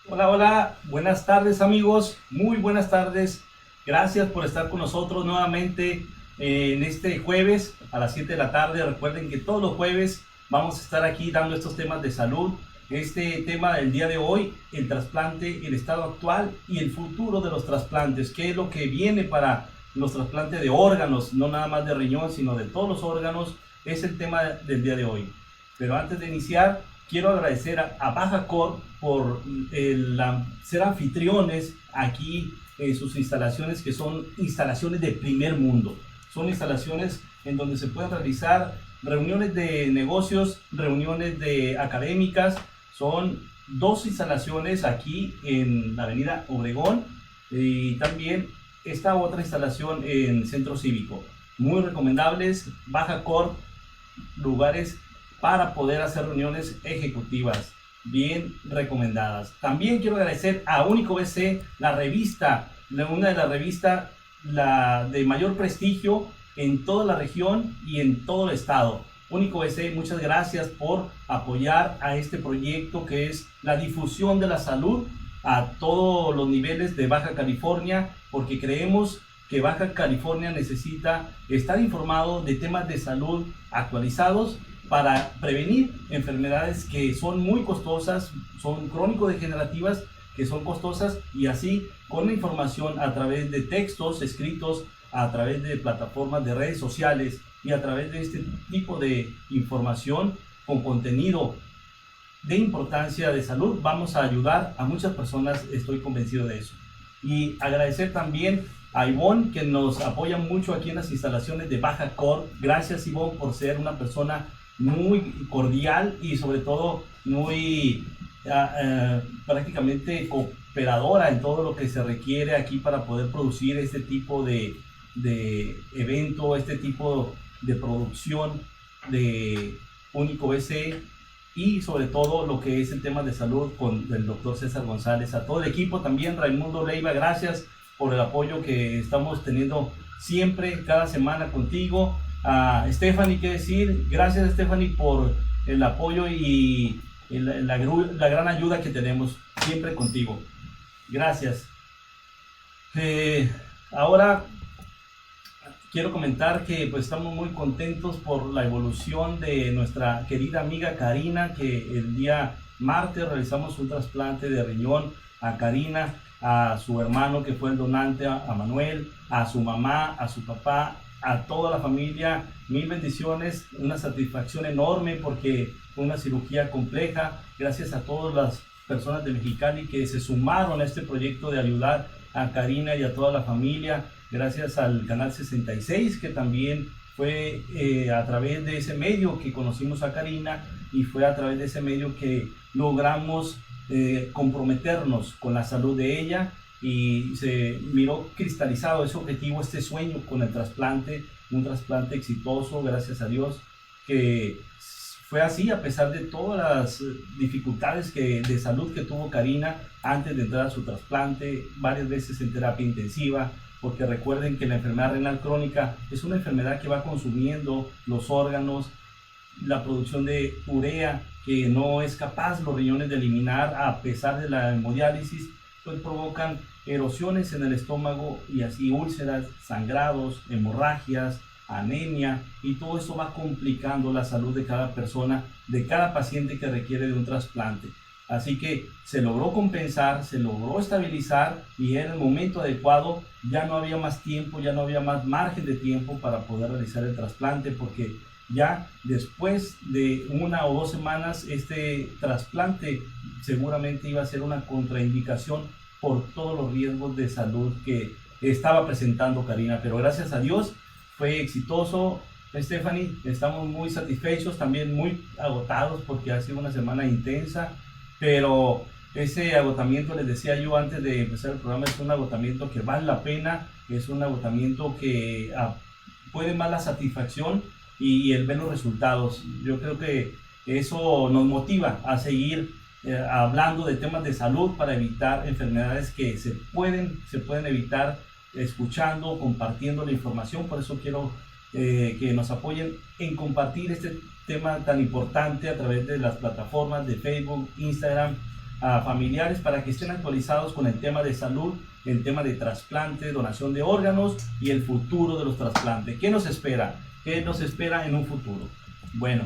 Hola, hola, buenas tardes amigos, muy buenas tardes. Gracias por estar con nosotros nuevamente en este jueves a las 7 de la tarde. Recuerden que todos los jueves vamos a estar aquí dando estos temas de salud. Este tema del día de hoy, el trasplante, el estado actual y el futuro de los trasplantes. ¿Qué es lo que viene para los trasplantes de órganos? No nada más de riñón, sino de todos los órganos. Es el tema del día de hoy. Pero antes de iniciar, quiero agradecer a Bajacor por ser anfitriones aquí en sus instalaciones, que son instalaciones de primer mundo. Son instalaciones en donde se pueden realizar reuniones de negocios, reuniones de académicas. Son dos instalaciones aquí en la avenida Obregón y también esta otra instalación en Centro Cívico. Muy recomendables, Bajacor, lugares para poder hacer reuniones ejecutivas bien recomendadas. También quiero agradecer a Único BC, la revista, una de las revistas de mayor prestigio en toda la región y en todo el estado. Único BC, muchas gracias por apoyar a este proyecto que es la difusión de la salud a todos los niveles de Baja California, porque creemos que Baja California necesita estar informado de temas de salud actualizados para prevenir enfermedades que son muy costosas, son crónico-degenerativas, que son costosas, y así con la información a través de textos escritos, a través de plataformas de redes sociales y a través de este tipo de información con contenido de importancia de salud, vamos a ayudar a muchas personas, estoy convencido de eso. Y agradecer también a Ivonne, que nos apoya mucho aquí en las instalaciones de Bajacor. Gracias, Ivonne, por ser una persona muy cordial y sobre todo muy prácticamente cooperadora en todo lo que se requiere aquí para poder producir este tipo de evento, este tipo de producción de Único BC, y sobre todo lo que es el tema de salud con el doctor César González. A todo el equipo también, Raimundo Leiva, gracias por el apoyo que estamos teniendo siempre, cada semana contigo. A Stephanie, qué decir, gracias Stephanie por el apoyo y la gran ayuda que tenemos siempre contigo. Gracias. Ahora quiero comentar que pues estamos muy contentos por la evolución de nuestra querida amiga Karina, que el día martes realizamos un trasplante de riñón a Karina, a su hermano que fue el donante, a Manuel, a su mamá, a su papá, a toda la familia. Mil bendiciones, una satisfacción enorme porque fue una cirugía compleja. Gracias a todas las personas de Mexicali que se sumaron a este proyecto de ayudar a Karina y a toda la familia. Gracias al Canal 66, que también fue a través de ese medio que conocimos a Karina, y fue a través de ese medio que logramos comprometernos con la salud de ella, y se miró cristalizado ese objetivo, este sueño con el trasplante, un trasplante exitoso, gracias a Dios, que fue así a pesar de todas las dificultades de salud que tuvo Karina antes de entrar a su trasplante, varias veces en terapia intensiva, porque recuerden que la enfermedad renal crónica es una enfermedad que va consumiendo los órganos, la producción de urea que no es capaz los riñones de eliminar a pesar de la hemodiálisis, pues provocan erosiones en el estómago y así úlceras, sangrados, hemorragias, anemia, y todo eso va complicando la salud de cada persona, de cada paciente que requiere de un trasplante. Así que se logró compensar, se logró estabilizar, y era el momento adecuado. Ya no había más tiempo, ya no había más margen de tiempo para poder realizar el trasplante, porque ya después de 1 o 2 semanas este trasplante seguramente iba a ser una contraindicación por todos los riesgos de salud que estaba presentando Karina. Pero gracias a Dios fue exitoso. Stephanie, estamos muy satisfechos, también muy agotados porque ha sido una semana intensa, pero ese agotamiento, les decía yo antes de empezar el programa, es un agotamiento que vale la pena, es un agotamiento que puede más la satisfacción y el ver los resultados. Yo creo que eso nos motiva a seguir hablando de temas de salud para evitar enfermedades que se pueden evitar escuchando, compartiendo la información. Por eso quiero que nos apoyen en compartir este tema tan importante a través de las plataformas de Facebook, Instagram, a familiares, para que estén actualizados con el tema de salud, el tema de trasplante, donación de órganos y el futuro de los trasplantes. ¿Qué nos espera? ¿Qué nos espera en un futuro? Bueno,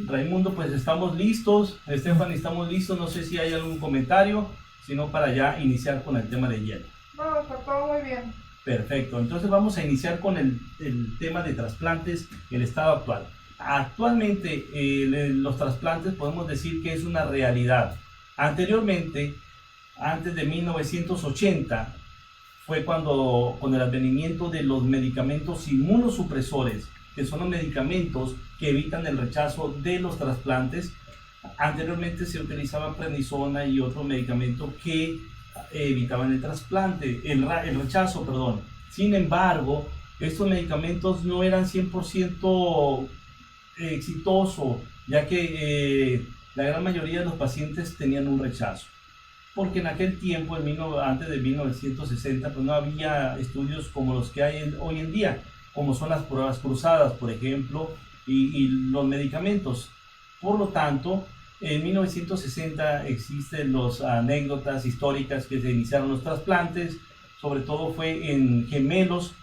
Raimundo, pues estamos listos. Stephanie, estamos listos. No sé si hay algún comentario, sino para ya iniciar con el tema de hielo. No, está todo muy bien. Perfecto, entonces vamos a iniciar con el tema de trasplantes, el estado actual. Actualmente los trasplantes podemos decir que es una realidad. Anteriormente, antes de 1980, fue cuando con el advenimiento de los medicamentos inmunosupresores, que son los medicamentos que evitan el rechazo de los trasplantes. Anteriormente se utilizaba prednisona y otros medicamentos que evitaban el trasplante, el rechazo, perdón. Sin embargo, estos medicamentos no eran 100% exitosos, ya que la gran mayoría de los pacientes tenían un rechazo. Porque en aquel tiempo, antes de 1960, pues no había estudios como los que hay hoy en día, como son las pruebas cruzadas, por ejemplo, y los medicamentos. Por lo tanto, en 1960 existen las anécdotas históricas que se iniciaron los trasplantes, sobre todo fue en gemelos.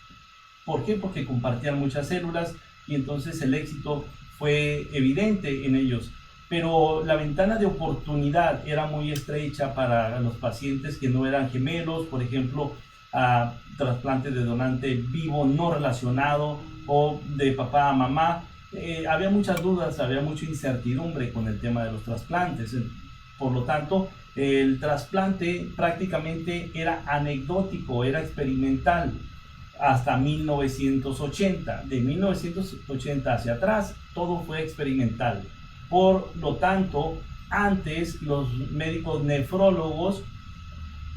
¿Por qué? Porque compartían muchas células y entonces el éxito fue evidente en ellos. Pero la ventana de oportunidad era muy estrecha para los pacientes que no eran gemelos, por ejemplo, a trasplantes de donante vivo no relacionado o de papá a mamá. Había muchas dudas, había mucha incertidumbre con el tema de los trasplantes. Por lo tanto, el trasplante prácticamente era anecdótico, era experimental hasta 1980. De 1980 hacia atrás, todo fue experimental. Por lo tanto, antes los médicos nefrólogos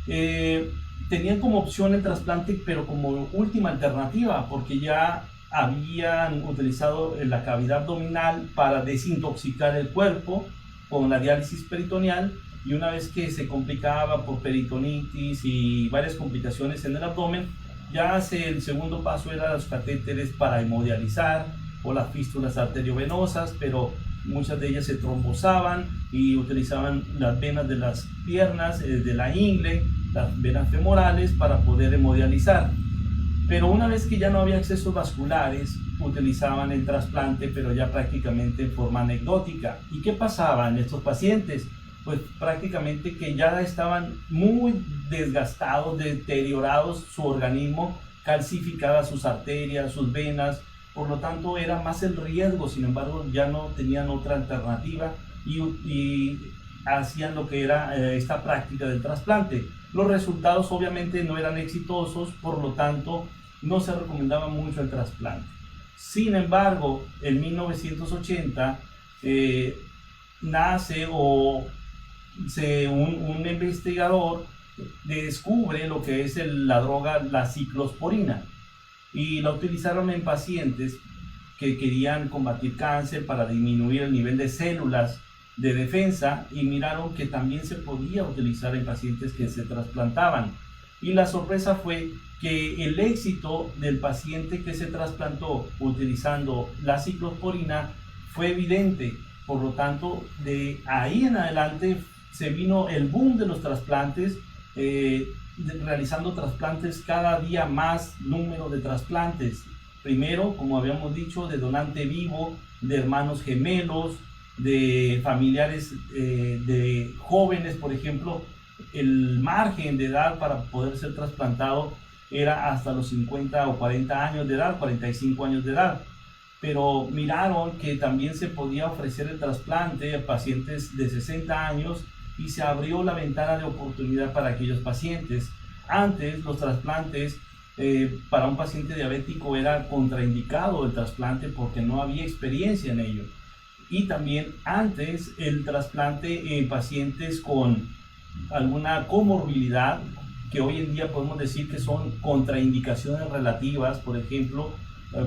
tenían como opción el trasplante, pero como última alternativa, porque ya habían utilizado la cavidad abdominal para desintoxicar el cuerpo con la diálisis peritoneal, y una vez que se complicaba por peritonitis y varias complicaciones en el abdomen, ya el segundo paso era los catéteres para hemodializar o las fístulas arteriovenosas, pero muchas de ellas se trombosaban y utilizaban las venas de las piernas, de la ingle, las venas femorales para poder hemodializar. Pero una vez que ya no había accesos vasculares, utilizaban el trasplante, pero ya prácticamente en forma anecdótica. ¿Y qué pasaba en estos pacientes? Pues prácticamente que ya estaban muy desgastados, deteriorados su organismo, calcificadas sus arterias, sus venas. Por lo tanto, era más el riesgo. Sin embargo, ya no tenían otra alternativa y hacían lo que era esta práctica del trasplante. Los resultados obviamente no eran exitosos, por lo tanto no se recomendaba mucho el trasplante. Sin embargo, en 1980 nace un investigador descubre lo que es la droga, la ciclosporina, y la utilizaron en pacientes que querían combatir cáncer para disminuir el nivel de células de defensa, y miraron que también se podía utilizar en pacientes que se trasplantaban. Y la sorpresa fue que el éxito del paciente que se trasplantó utilizando la ciclosporina fue evidente. Por lo tanto, de ahí en adelante se vino el boom de los trasplantes, realizando trasplantes cada día más número de trasplantes. Primero, como habíamos dicho, de donante vivo, de hermanos gemelos, de familiares de jóvenes. Por ejemplo, el margen de edad para poder ser trasplantado era hasta los 50 o 40 años de edad, 45 años de edad. Pero miraron que también se podía ofrecer el trasplante a pacientes de 60 años y se abrió la ventana de oportunidad para aquellos pacientes. Antes los trasplantes para un paciente diabético era contraindicado el trasplante porque no había experiencia en ello. Y también antes el trasplante en pacientes con alguna comorbilidad, que hoy en día podemos decir que son contraindicaciones relativas, por ejemplo,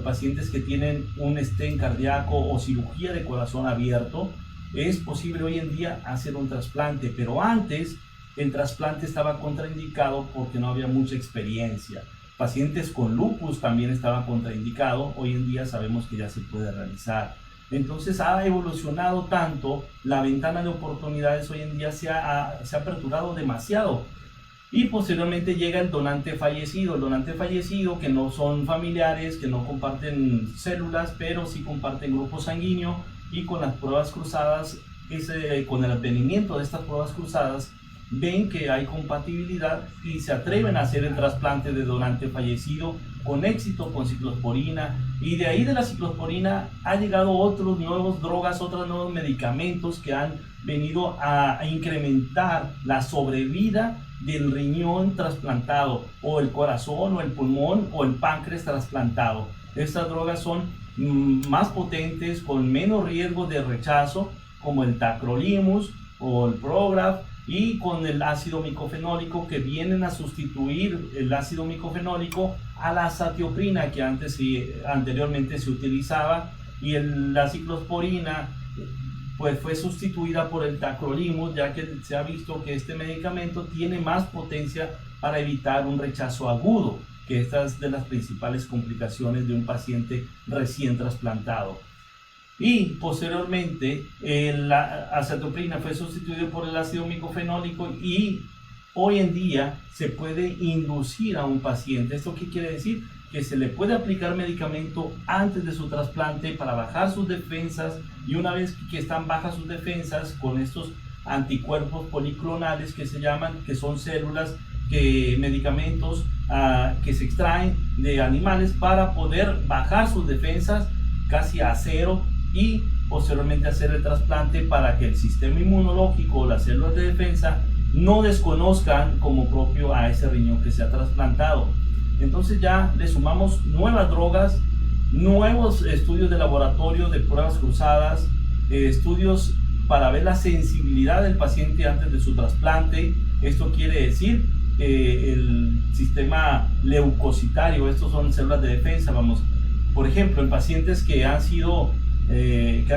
pacientes que tienen un stent cardíaco o cirugía de corazón abierto, es posible hoy en día hacer un trasplante, pero antes el trasplante estaba contraindicado porque no había mucha experiencia. Pacientes con lupus también estaba contraindicado. Hoy en día sabemos que ya se puede realizar. Entonces ha evolucionado tanto, la ventana de oportunidades hoy en día se ha aperturado demasiado. Y posteriormente llega el donante fallecido. El donante fallecido, que no son familiares, que no comparten células, pero sí comparten grupo sanguíneo, y con las pruebas cruzadas, con el advenimiento de estas pruebas cruzadas, ven que hay compatibilidad y se atreven a hacer el trasplante de donante fallecido con éxito con ciclosporina. Y de ahí de la ciclosporina ha llegado otras nuevas drogas, otros nuevos medicamentos que han venido a incrementar la sobrevida del riñón trasplantado, o el corazón, o el pulmón, o el páncreas trasplantado. Estas drogas son más potentes, con menos riesgo de rechazo, como el tacrolimus o el Prograf, y con el ácido micofenólico, que vienen a sustituir el ácido micofenólico a la azatioprina que anteriormente se utilizaba, y la ciclosporina pues fue sustituida por el tacrolimus, ya que se ha visto que este medicamento tiene más potencia para evitar un rechazo agudo, que esta es de las principales complicaciones de un paciente recién trasplantado. Y posteriormente la azatioprina fue sustituida por el ácido micofenólico, y hoy en día se puede inducir a un paciente. ¿Esto qué quiere decir? Que se le puede aplicar medicamento antes de su trasplante para bajar sus defensas, y una vez que están bajas sus defensas, con estos anticuerpos policlonales que se llaman, que son células, medicamentos que se extraen de animales para poder bajar sus defensas casi a cero, y posteriormente hacer el trasplante para que el sistema inmunológico o las células de defensa no desconozcan como propio a ese riñón que se ha trasplantado. Entonces ya le sumamos nuevas drogas, nuevos estudios de laboratorio de pruebas cruzadas, estudios para ver la sensibilidad del paciente antes de su trasplante. Esto quiere decir el sistema leucocitario. Estos son células de defensa. Por ejemplo, en pacientes que han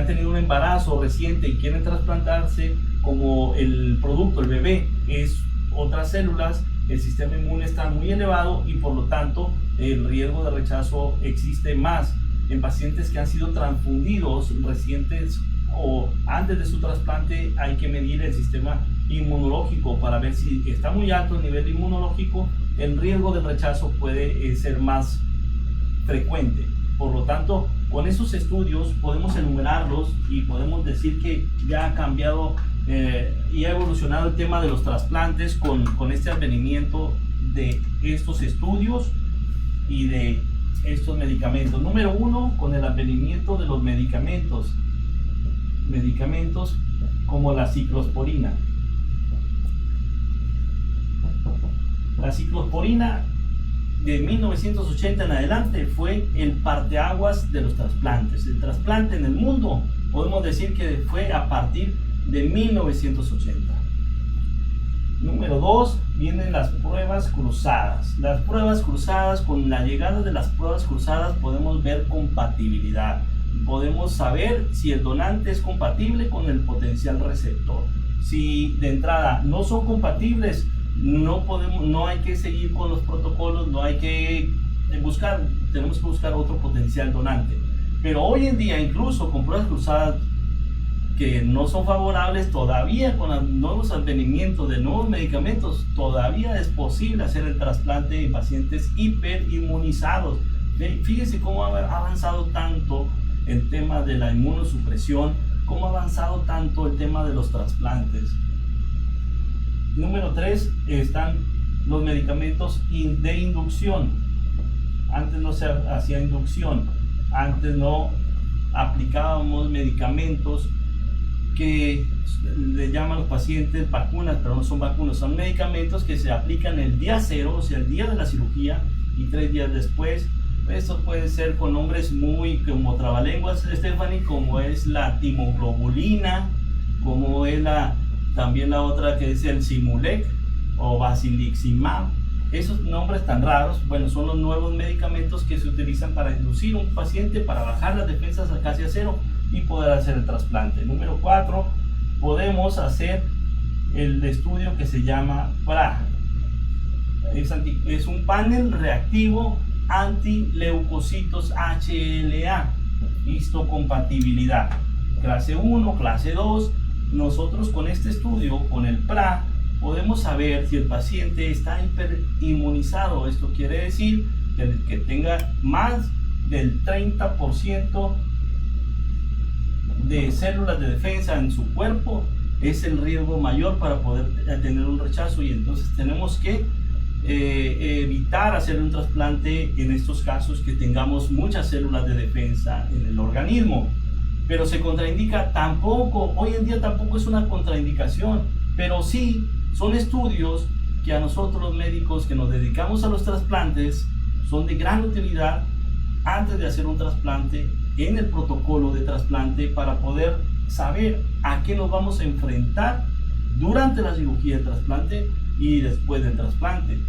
tenido un embarazo reciente y quieren trasplantarse, como el producto, el bebé, es otras células, el sistema inmune está muy elevado y por lo tanto el riesgo de rechazo existe más. En pacientes que han sido transfundidos recientes o antes de su trasplante, hay que medir el sistema inmunológico para ver si está muy alto el nivel inmunológico. El riesgo de rechazo puede ser más frecuente. Por lo tanto, con esos estudios podemos enumerarlos y podemos decir que ya ha cambiado y ha evolucionado el tema de los trasplantes con este advenimiento de estos estudios y de estos medicamentos. Número uno, con el advenimiento de los medicamentos como la ciclosporina. La ciclosporina de 1980 en adelante fue el parteaguas de los trasplantes. El trasplante en el mundo podemos decir que fue a partir de 1980. Número 2, vienen las pruebas cruzadas. Las pruebas cruzadas, con la llegada de las pruebas cruzadas podemos ver compatibilidad. Podemos saber si el donante es compatible con el potencial receptor. Si de entrada no son compatibles, no hay que seguir con los protocolos, no hay que tenemos que buscar otro potencial donante. Pero hoy en día, incluso con pruebas cruzadas que no son favorables, todavía con los nuevos advenimientos de nuevos medicamentos, todavía es posible hacer el trasplante en pacientes hiperinmunizados. Fíjense cómo ha avanzado tanto el tema de la inmunosupresión, cómo ha avanzado tanto el tema de los trasplantes. Número 3, están los medicamentos de inducción. Antes no se hacía inducción, antes no aplicábamos medicamentos que le llaman a los pacientes vacunas, pero no son vacunas, son medicamentos que se aplican el día cero, o sea, el día de la cirugía, y 3 días después. Esto puede ser con nombres muy como trabalenguas, Stephanie, como es la timoglobulina, como es también la otra que es el Simulec o Basiliximab. Esos nombres tan raros, bueno, son los nuevos medicamentos que se utilizan para inducir a un paciente, para bajar las defensas a casi a cero y poder hacer el trasplante. Número 4, podemos hacer el estudio que se llama PRA. es un panel reactivo antileucocitos HLA, histocompatibilidad, clase 1, clase 2. Nosotros con este estudio, con el PRA, podemos saber si el paciente está hiperinmunizado. Esto quiere decir que tenga más del 30% de células de defensa en su cuerpo, es el riesgo mayor para poder tener un rechazo, y entonces tenemos que evitar hacer un trasplante en estos casos que tengamos muchas células de defensa en el organismo. Pero se contraindica tampoco, hoy en día tampoco es una contraindicación, pero sí son estudios que a nosotros los médicos que nos dedicamos a los trasplantes son de gran utilidad antes de hacer un trasplante, en el protocolo de trasplante, para poder saber a qué nos vamos a enfrentar durante la cirugía de trasplante y después del trasplante.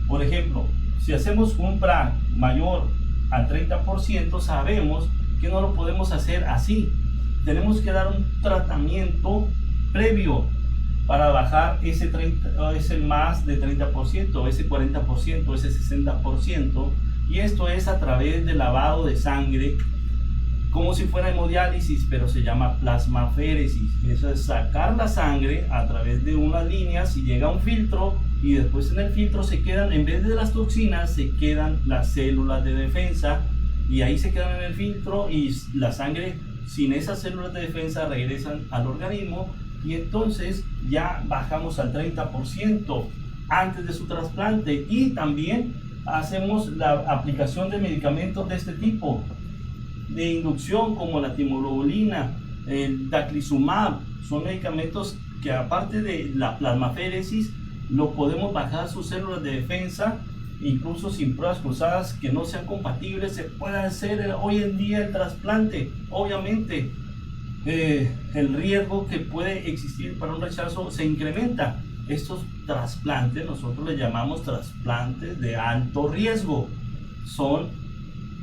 Por ejemplo, si hacemos un PRA mayor al 30%, sabemos que no lo podemos hacer así. Tenemos que dar un tratamiento previo para bajar ese más de 30%, ese 40%, ese 60%, y esto es a través del lavado de sangre, como si fuera hemodiálisis, pero se llama plasmaféresis. Eso es sacar la sangre a través de unas líneas y llega a un filtro, y después en el filtro se quedan, en vez de las toxinas, se quedan las células de defensa, y ahí se quedan en el filtro, y la sangre sin esas células de defensa regresan al organismo, y entonces ya bajamos al 30% antes de su trasplante. Y también hacemos la aplicación de medicamentos de este tipo de inducción, como la timoglobulina, el daclizumab. Son medicamentos que, aparte de la plasmaféresis, lo podemos bajar sus células de defensa, incluso sin pruebas cruzadas que no sean compatibles. Se puede hacer hoy en día el trasplante. Obviamente el riesgo que puede existir para un rechazo se incrementa. Estos trasplantes nosotros le llamamos trasplantes de alto riesgo. Son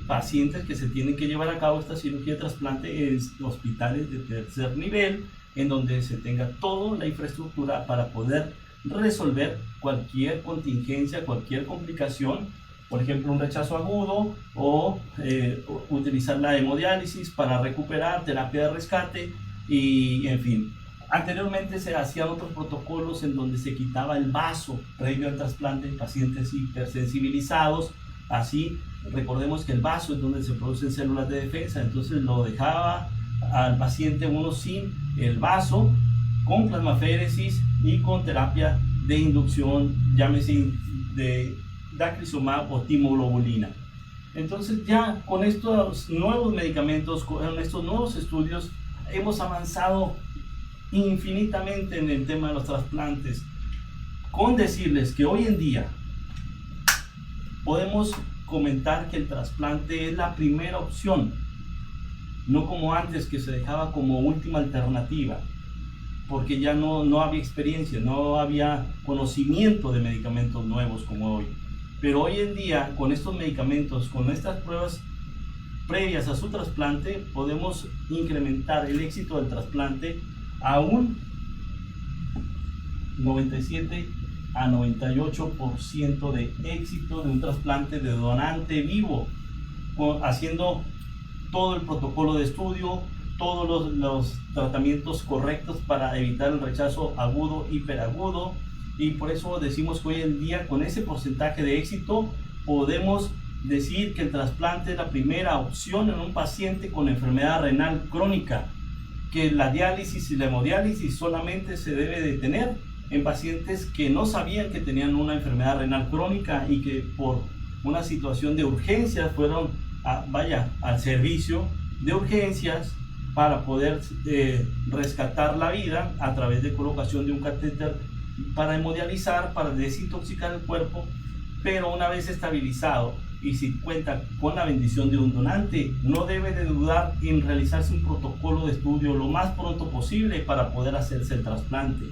pacientes que se tienen que llevar a cabo esta cirugía de trasplante en hospitales de tercer nivel, en donde se tenga toda la infraestructura para poder resolver cualquier contingencia, cualquier complicación, por ejemplo un rechazo agudo, o utilizar la hemodiálisis para recuperar, terapia de rescate, y en fin. Anteriormente se hacían otros protocolos en donde se quitaba el vaso previo al trasplante en pacientes hipersensibilizados. Así, recordemos que el vaso es donde se producen células de defensa, entonces lo dejaba al paciente uno sin el vaso, con plasmaféresis y con terapia de inducción, llámese de daclizumab o timoglobulina. Entonces ya con estos nuevos medicamentos, con estos nuevos estudios, hemos avanzado infinitamente en el tema de los trasplantes, con decirles que hoy en día podemos comentar que el trasplante es la primera opción, no como antes, que se dejaba como última alternativa, porque ya no había experiencia, no había conocimiento de medicamentos nuevos como hoy. Pero hoy en día, con estos medicamentos, con estas pruebas previas a su trasplante, podemos incrementar el éxito del trasplante a un 97 a 98% de éxito de un trasplante de donante vivo, haciendo todo el protocolo de estudio, todos los tratamientos correctos para evitar el rechazo agudo, hiperagudo. Y por eso decimos que hoy en día, con ese porcentaje de éxito, podemos decir que el trasplante es la primera opción en un paciente con enfermedad renal crónica, que la diálisis y la hemodiálisis solamente se debe de tener en pacientes que no sabían que tenían una enfermedad renal crónica y que por una situación de urgencia fueron al servicio de urgencias para poder rescatar la vida a través de colocación de un catéter para hemodializar, para desintoxicar el cuerpo. Pero una vez estabilizado y si cuenta con la bendición de un donante, no debe de dudar en realizarse un protocolo de estudio lo más pronto posible para poder hacerse el trasplante.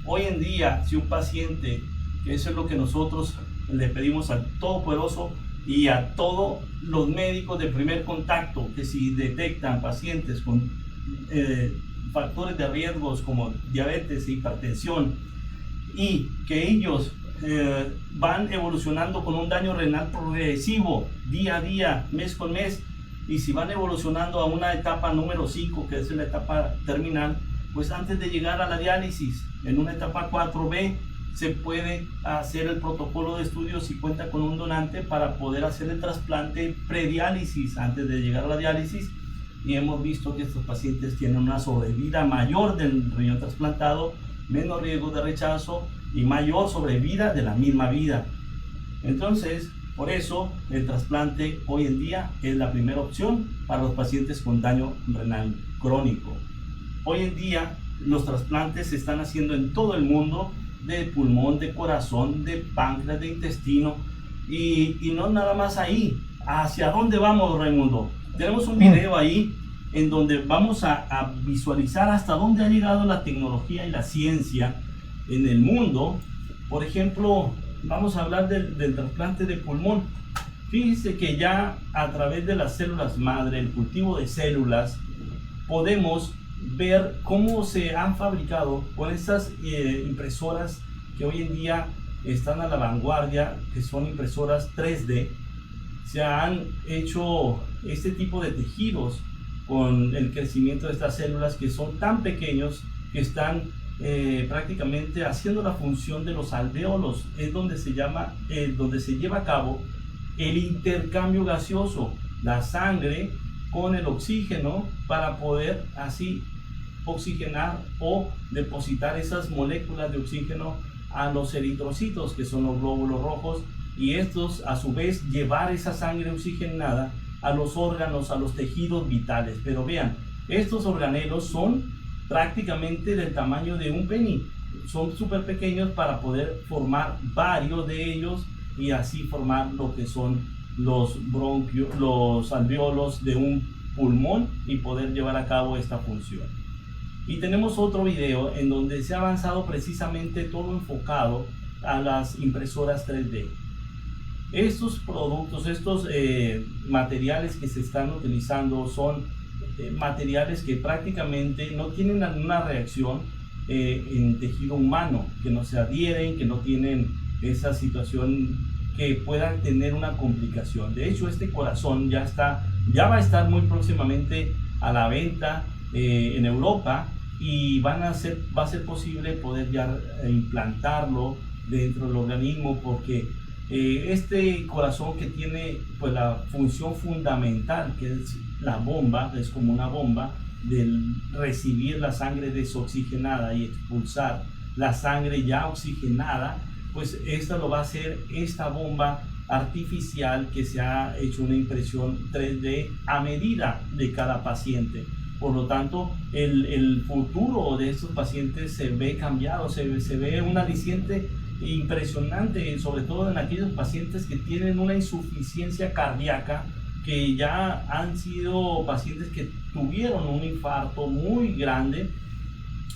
Hoy en día, si un paciente, que eso es lo que nosotros le pedimos al Todopoderoso y a todos los médicos de primer contacto, que si detectan pacientes con factores de riesgos como diabetes e hipertensión, y que ellos van evolucionando con un daño renal progresivo, día a día, mes con mes, y si van evolucionando a una etapa número 5, que es la etapa terminal, pues antes de llegar a la diálisis, en una etapa 4B, se puede hacer el protocolo de estudio si cuenta con un donante para poder hacer el trasplante prediálisis antes de llegar a la diálisis, y hemos visto que estos pacientes tienen una sobrevida mayor del riñón trasplantado, menos riesgo de rechazo y mayor sobrevida de la misma vida. Entonces, por eso el trasplante hoy en día es la primera opción para los pacientes con daño renal crónico. Hoy en día los trasplantes se están haciendo en todo el mundo, de pulmón, de corazón, de páncreas, de intestino, y no nada más ahí. ¿Hacia dónde vamos, Raimundo? Tenemos un video ahí en donde vamos a visualizar hasta dónde ha llegado la tecnología y la ciencia en el mundo. Por ejemplo, vamos a hablar del trasplante de pulmón. Fíjense que ya a través de las células madre, el cultivo de células, podemos ver cómo se han fabricado con estas impresoras que hoy en día están a la vanguardia, que son impresoras 3D. Se han hecho este tipo de tejidos con el crecimiento de estas células, que son tan pequeños que están prácticamente haciendo la función de los alvéolos. Es donde se lleva a cabo el intercambio gaseoso, la sangre con el oxígeno, para poder así oxigenar o depositar esas moléculas de oxígeno a los eritrocitos, que son los glóbulos rojos, y estos a su vez llevar esa sangre oxigenada a los órganos, a los tejidos vitales. Pero vean, estos organelos son prácticamente del tamaño de un penny, son súper pequeños para poder formar varios de ellos y así formar lo que son los bronquios, los alvéolos de un pulmón, y poder llevar a cabo esta función. Y tenemos otro video en donde se ha avanzado precisamente todo enfocado a las impresoras 3D. Estos productos, estos materiales que se están utilizando son materiales que prácticamente no tienen alguna reacción en tejido humano, que no se adhieren, que no tienen esa situación que puedan tener una complicación. De hecho, este corazón ya va a estar muy próximamente a la venta en Europa, y va a ser posible poder ya implantarlo dentro del organismo, porque este corazón, que tiene pues la función fundamental, que es la bomba, es como una bomba de recibir la sangre desoxigenada y expulsar la sangre ya oxigenada, pues esta lo va a hacer esta bomba artificial, que se ha hecho una impresión 3D a medida de cada paciente. Por lo tanto, el futuro de estos pacientes se ve cambiado, se ve un aliciente impresionante, sobre todo en aquellos pacientes que tienen una insuficiencia cardíaca, que ya han sido pacientes que tuvieron un infarto muy grande,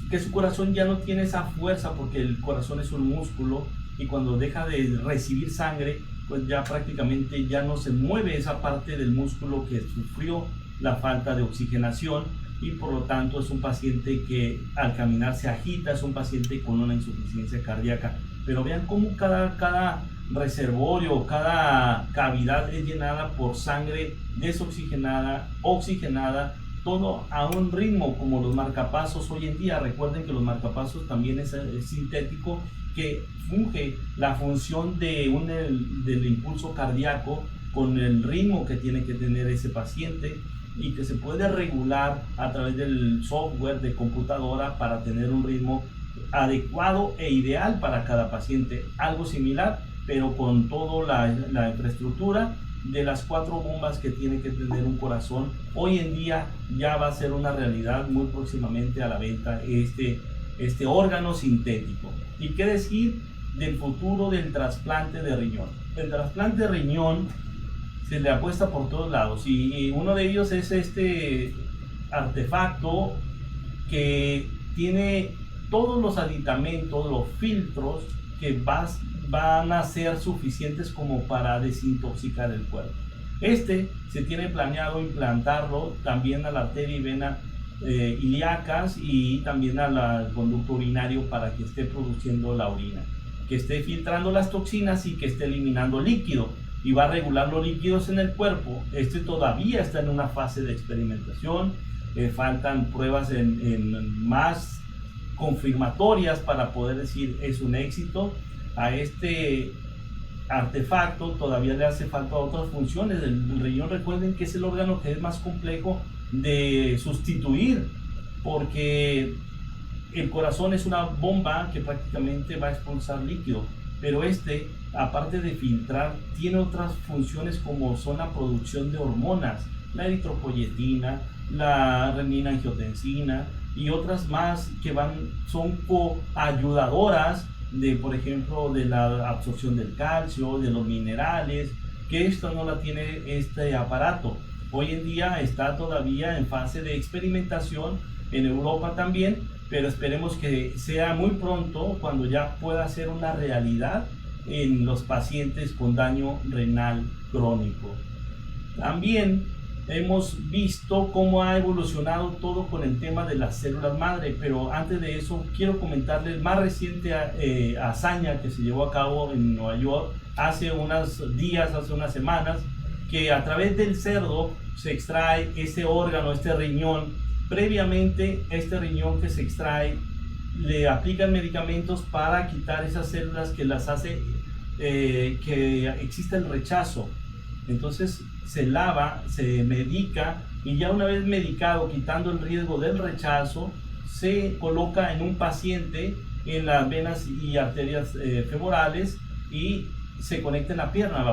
que su corazón ya no tiene esa fuerza, porque el corazón es un músculo, y cuando deja de recibir sangre, pues ya prácticamente ya no se mueve esa parte del músculo que sufrió la falta de oxigenación, y por lo tanto es un paciente que al caminar se agita, es un paciente con una insuficiencia cardíaca. Pero vean cómo cada reservorio, cada cavidad es llenada por sangre desoxigenada, oxigenada, todo a un ritmo como los marcapasos hoy en día. Recuerden que los marcapasos también es sintético, que funge la función del impulso cardíaco con el ritmo que tiene que tener ese paciente, y que se puede regular a través del software de computadora para tener un ritmo adecuado e ideal para cada paciente. Algo similar, pero con toda la infraestructura de las 4 bombas que tiene que tener un corazón. Hoy en día ya va a ser una realidad muy próximamente a la venta este órgano sintético. ¿Y qué decir del futuro del trasplante de riñón? El trasplante de riñón se le apuesta por todos lados, y uno de ellos es este artefacto que tiene todos los aditamentos, los filtros que van a ser suficientes como para desintoxicar el cuerpo. Se tiene planeado implantarlo también a la arteria y vena ilíacas, y también al conducto urinario, para que esté produciendo la orina. que esté filtrando las toxinas y que esté eliminando líquido, y va a regular los líquidos en el cuerpo. Este todavía está en una fase de experimentación, faltan pruebas en más confirmatorias para poder decir es un éxito. A este artefacto todavía le hace falta otras funciones. El riñón, recuerden que es el órgano que es más complejo de sustituir, porque el corazón es una bomba que prácticamente va a expulsar líquido, pero aparte de filtrar, tiene otras funciones como son la producción de hormonas, la eritropoyetina, la renina-angiotensina y otras más que son coayudadoras de, por ejemplo, de la absorción del calcio, de los minerales, que esto no la tiene este aparato. Hoy en día está todavía en fase de experimentación en Europa también, pero esperemos que sea muy pronto cuando ya pueda ser una realidad en los pacientes con daño renal crónico. También hemos visto cómo ha evolucionado todo con el tema de las células madre, pero antes de eso quiero comentarles el más reciente hazaña que se llevó a cabo en Nueva York hace unos días, hace unas semanas, que a través del cerdo se extrae ese órgano, este riñón. Previamente, este riñón que se extrae, le aplican medicamentos para quitar esas células que las hace que exista el rechazo. Entonces se lava, se medica, y ya una vez medicado, quitando el riesgo del rechazo, se coloca en un paciente en las venas y arterias femorales y se conecta en la pierna,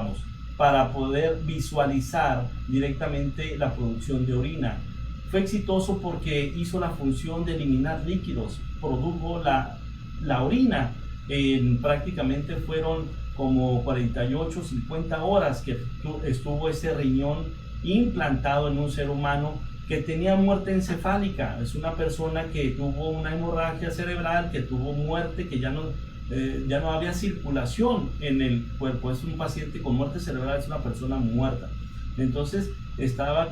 para poder visualizar directamente la producción de orina. Fue exitoso porque hizo la función de eliminar líquidos, produjo la orina. Prácticamente fueron como 48, 50 horas que estuvo ese riñón implantado en un ser humano que tenía muerte encefálica. Es una persona que tuvo una hemorragia cerebral, que tuvo muerte, que ya no había circulación en el cuerpo. Es un paciente con muerte cerebral, es una persona muerta. Entonces estaba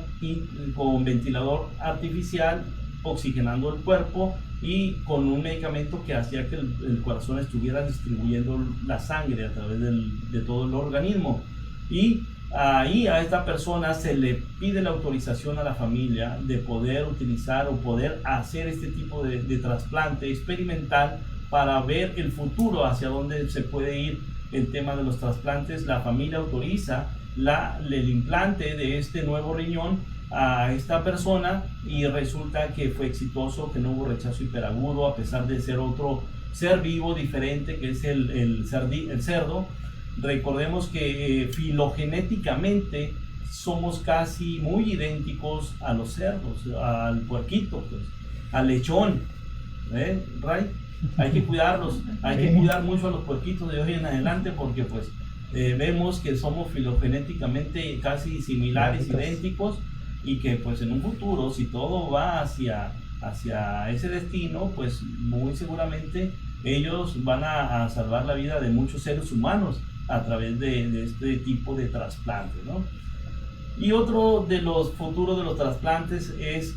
con ventilador artificial, oxigenando el cuerpo y con un medicamento que hacía que el corazón estuviera distribuyendo la sangre a través de todo el organismo. Y ahí a esta persona se le pide la autorización a la familia de poder utilizar o poder hacer este tipo de trasplante experimental para ver el futuro, hacia dónde se puede ir el tema de los trasplantes. La familia autoriza el implante de este nuevo riñón a esta persona y resulta que fue exitoso, que no hubo rechazo hiperagudo, a pesar de ser otro ser vivo diferente, que es el cerdo. Recordemos que filogenéticamente somos casi muy idénticos a los cerdos, al puerquito, pues, al lechón, Ray. Hay que cuidarlos, hay que cuidar mucho a los puerquitos de hoy en adelante, porque pues vemos que somos filogenéticamente casi similares, idénticos, y que pues en un futuro, si todo va hacia ese destino, pues muy seguramente ellos van a salvar la vida de muchos seres humanos a través de este tipo de trasplantes, ¿no? Y otro de los futuros de los trasplantes es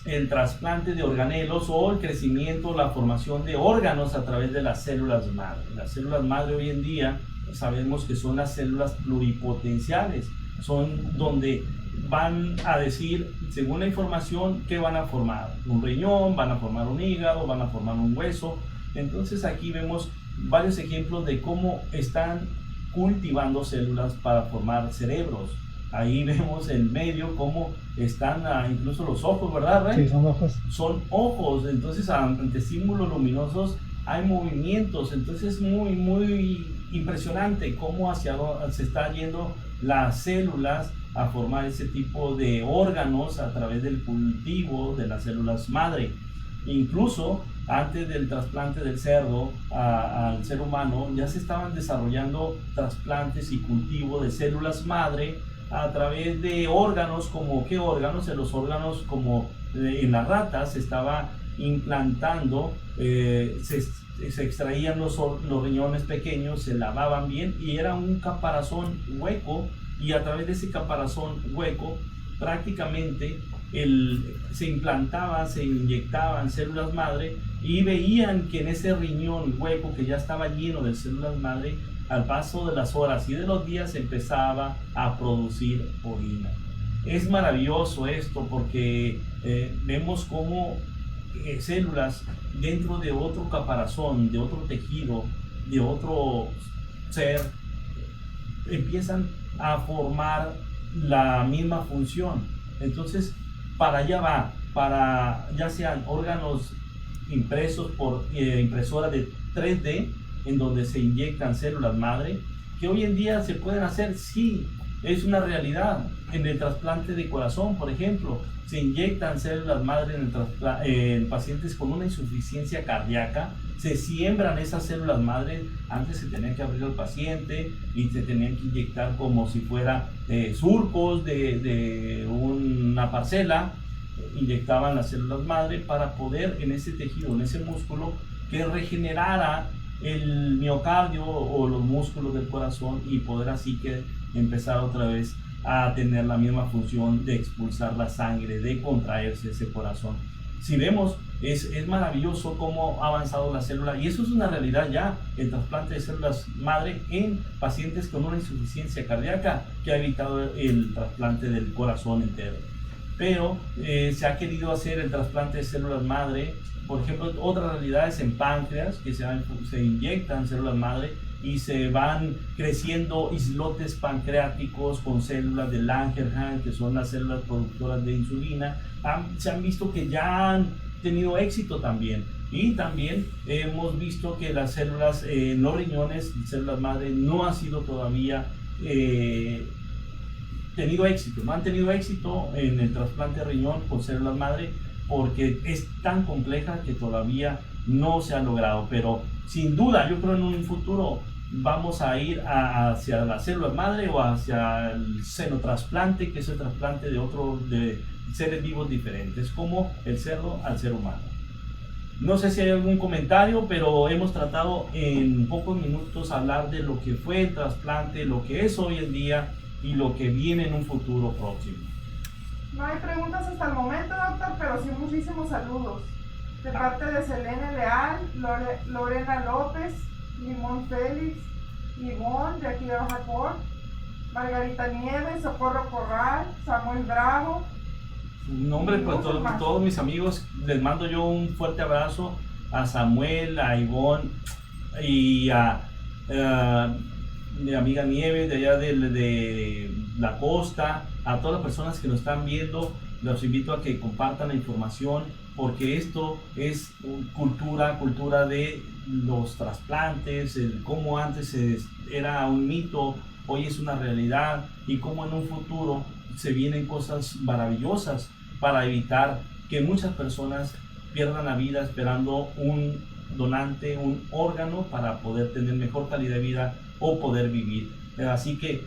el trasplante de organelos, o el crecimiento, la formación de órganos a través de las células madre. Las células madre hoy en día sabemos que son las células pluripotenciales, son donde van a decir, según la información, qué van a formar: un riñón, van a formar un hígado, van a formar un hueso. Entonces aquí vemos varios ejemplos de cómo están cultivando células para formar cerebros. Ahí vemos en medio cómo están incluso los ojos, ¿verdad, Rey? Sí, son ojos. Son ojos, entonces ante estímulos luminosos hay movimientos. Entonces es muy, muy impresionante cómo se está yendo las células a formar ese tipo de órganos a través del cultivo de las células madre. Incluso antes del trasplante del cerdo al ser humano, ya se estaban desarrollando trasplantes y cultivo de células madre a través de órganos. Como ¿qué órganos? En los órganos, como en las ratas se estaba implantando, se extraían los riñones pequeños, se lavaban bien y era un caparazón hueco, y a través de ese caparazón hueco prácticamente se implantaban, se inyectaban células madre y veían que en ese riñón hueco que ya estaba lleno de células madre, al paso de las horas y de los días empezaba a producir orina. Es maravilloso esto porque vemos cómo células dentro de otro caparazón, de otro tejido, de otro ser, empiezan a formar la misma función. Entonces, para allá va, para ya sean órganos impresos por impresora de 3D, en donde se inyectan células madre, que hoy en día se pueden hacer, sí, es una realidad. En el trasplante de corazón, por ejemplo, se inyectan células madre en pacientes con una insuficiencia cardíaca, se siembran esas células madre. Antes se tenían que abrir al paciente y se tenían que inyectar como si fuera surcos de una parcela, inyectaban las células madre para poder en ese tejido, en ese músculo, que regenerara el miocardio o los músculos del corazón y poder así que empezar otra vez a tener la misma función de expulsar la sangre, de contraerse ese corazón. Si vemos, es maravilloso cómo ha avanzado la célula, y eso es una realidad ya, el trasplante de células madre en pacientes con una insuficiencia cardíaca, que ha evitado el trasplante del corazón entero. Pero se ha querido hacer el trasplante de células madre, por ejemplo, otras realidades en páncreas, que se inyectan células madre y se van creciendo islotes pancreáticos con células de Langerhans, que son las células productoras de insulina. Se han visto que ya han tenido éxito también. Y también hemos visto que las células en los riñones, células madre, no han sido todavía tenido éxito. No han tenido éxito en el trasplante de riñón con células madre porque es tan compleja que todavía no se ha logrado. Pero sin duda, yo creo en un futuro vamos a ir hacia las células madre o hacia el xenotrasplante, que es el trasplante de seres vivos diferentes, como el cerdo al ser humano. No sé si hay algún comentario, pero hemos tratado en pocos minutos hablar de lo que fue el trasplante, lo que es hoy en día y lo que viene en un futuro próximo. No hay preguntas hasta el momento, doctor, pero sí muchísimos saludos. De parte de Selene Leal, Lorena López, Limón Félix, Ivonne, de aquí de Bajacor, Margarita Nieves, Socorro Corral, Samuel Bravo. Nombre para todos mis amigos, les mando yo un fuerte abrazo a Samuel, a Ivonne y a mi amiga Nieves de allá de la costa, a todas las personas que nos están viendo. Los invito a que compartan la información, porque esto es cultura de los trasplantes, el cómo antes era un mito, hoy es una realidad, y cómo en un futuro se vienen cosas maravillosas para evitar que muchas personas pierdan la vida esperando un donante, un órgano para poder tener mejor calidad de vida o poder vivir. Así que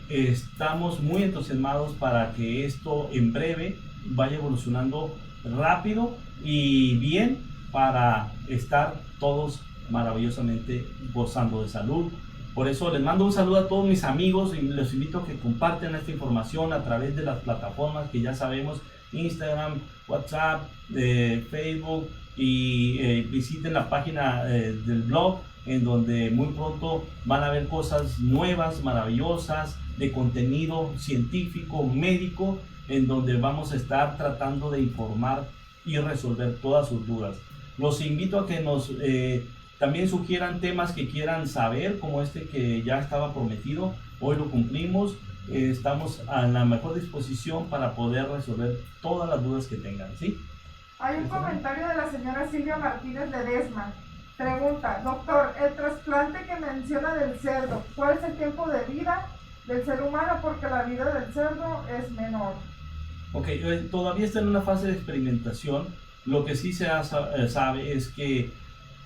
estamos muy entusiasmados para que esto en breve vaya evolucionando rápido y bien, para estar todos maravillosamente gozando de salud. Por eso les mando un saludo a todos mis amigos y les invito a que compartan esta información a través de las plataformas que ya sabemos: Instagram, WhatsApp, Facebook, y visiten la página del blog, en donde muy pronto van a ver cosas nuevas, maravillosas, de contenido científico, médico, en donde vamos a estar tratando de informar y resolver todas sus dudas. Los invito a que nos también sugieran temas que quieran saber, como este que ya estaba prometido. Hoy lo cumplimos. Estamos a la mejor disposición para poder resolver todas las dudas que tengan, ¿sí? Hay un comentario de la señora Silvia Martínez Ledesma. Pregunta: doctor, el trasplante que menciona del cerdo, ¿cuál es el tiempo de vida del ser humano? Porque la vida del cerdo es menor. Ok, todavía está en una fase de experimentación. Lo que sí se sabe es que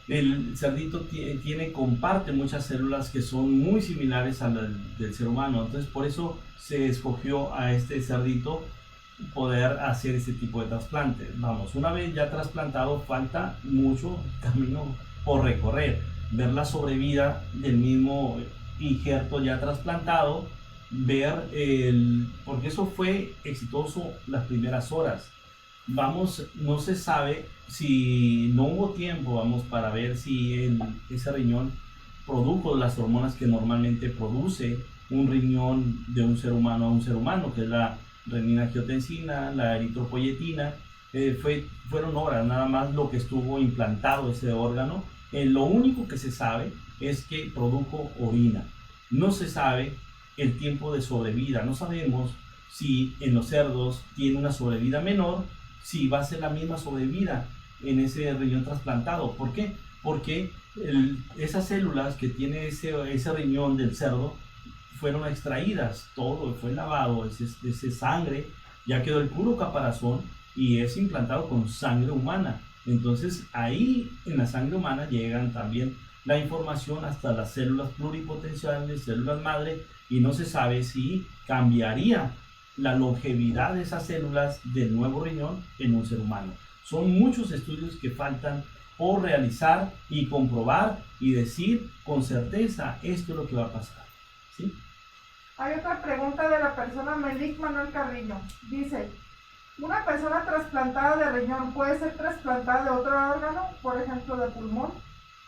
el cerdito comparte muchas células que son muy similares a las del ser humano. Entonces, por eso se escogió a este cerdito poder hacer este tipo de trasplante. Vamos, una vez ya trasplantado, falta mucho camino por recorrer, ver la sobrevida del mismo injerto ya trasplantado, ver porque eso fue exitoso las primeras horas. No se sabe si no hubo tiempo, para ver si ese riñón produjo las hormonas que normalmente produce un riñón de un ser humano a un ser humano, que es la renina-angiotensina, la eritropoyetina. Fueron horas nada más lo que estuvo implantado ese órgano. Lo único que se sabe es que produjo orina. No se sabe el tiempo de sobrevida. No sabemos si en los cerdos tiene una sobrevida menor, si va a ser la misma sobrevida en ese riñón trasplantado. ¿Por qué? Porque esas células que tiene ese riñón del cerdo fueron extraídas, todo fue lavado, ese sangre ya quedó el puro caparazón y es implantado con sangre humana. Entonces ahí en la sangre humana llegan también la información hasta las células pluripotenciales, células madre, y no se sabe si cambiaría la longevidad de esas células del nuevo riñón en un ser humano. Son muchos estudios que faltan por realizar y comprobar y decir con certeza esto es lo que va a pasar, ¿sí? Hay otra pregunta de la persona Melik Manuel Carrillo. Dice, ¿una persona trasplantada de riñón puede ser trasplantada de otro órgano, por ejemplo de pulmón?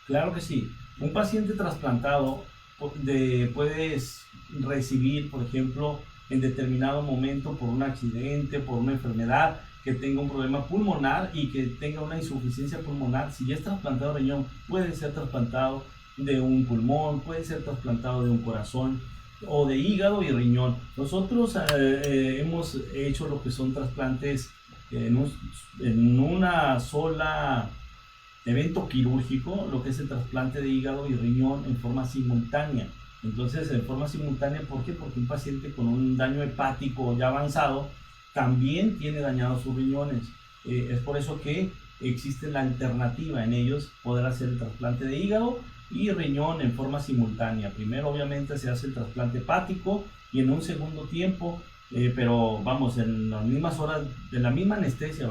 Claro que sí. Un paciente trasplantado puedes recibir, por ejemplo, en determinado momento por un accidente, por una enfermedad, que tenga un problema pulmonar y que tenga una insuficiencia pulmonar. Si ya es trasplantado de riñón, puede ser trasplantado de un pulmón, puede ser trasplantado de un corazón o de hígado y riñón. Nosotros hemos hecho lo que son trasplantes en una sola evento quirúrgico, lo que es el trasplante de hígado y riñón en forma simultánea. Entonces, en forma simultánea, ¿por qué? Porque un paciente con un daño hepático ya avanzado también tiene dañados sus riñones. Es por eso que existe la alternativa en ellos poder hacer el trasplante de hígado y riñón en forma simultánea. Primero obviamente se hace el trasplante hepático y en un segundo tiempo, pero en las mismas horas de la misma anestesia,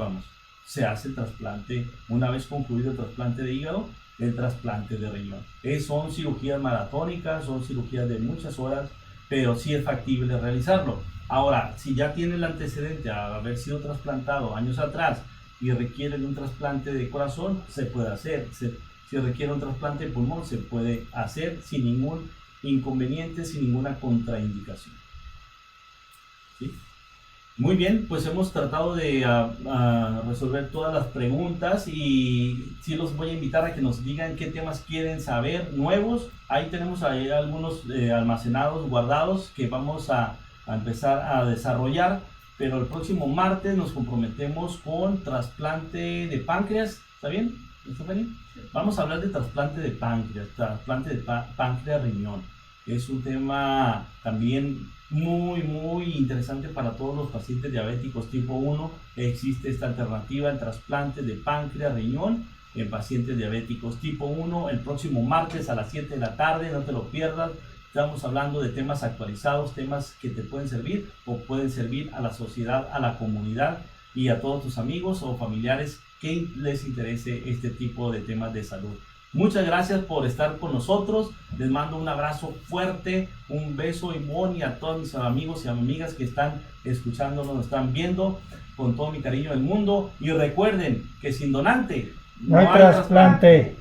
se hace el trasplante. Una vez concluido el trasplante de hígado, el trasplante de riñón. Son cirugías maratónicas, son cirugías de muchas horas, pero sí es factible realizarlo. Ahora, si ya tiene el antecedente a haber sido trasplantado años atrás y requiere de un trasplante de corazón, se puede hacer. Si requiere un trasplante de pulmón, se puede hacer sin ningún inconveniente, sin ninguna contraindicación. ¿Sí? Muy bien, pues hemos tratado de resolver todas las preguntas y sí los voy a invitar a que nos digan qué temas quieren saber nuevos. Ahí tenemos algunos almacenados, guardados, que vamos a empezar a desarrollar, pero el próximo martes nos comprometemos con trasplante de páncreas. ¿Está bien? ¿Está bien? Vamos a hablar de trasplante de páncreas riñón. Es un tema también muy interesante para todos los pacientes diabéticos tipo 1. Existe esta alternativa, el trasplante de páncreas riñón en pacientes diabéticos tipo 1. El próximo martes a las 7 de la tarde, no te lo pierdas. Estamos hablando de temas actualizados, temas que te pueden servir o pueden servir a la sociedad, a la comunidad y a todos tus amigos o familiares que les interese este tipo de temas de salud. Muchas gracias por estar con nosotros. Les mando un abrazo fuerte, un beso y a todos mis amigos y amigas que están escuchándonos, nos están viendo, con todo mi cariño del mundo. Y recuerden que sin donante no hay trasplante.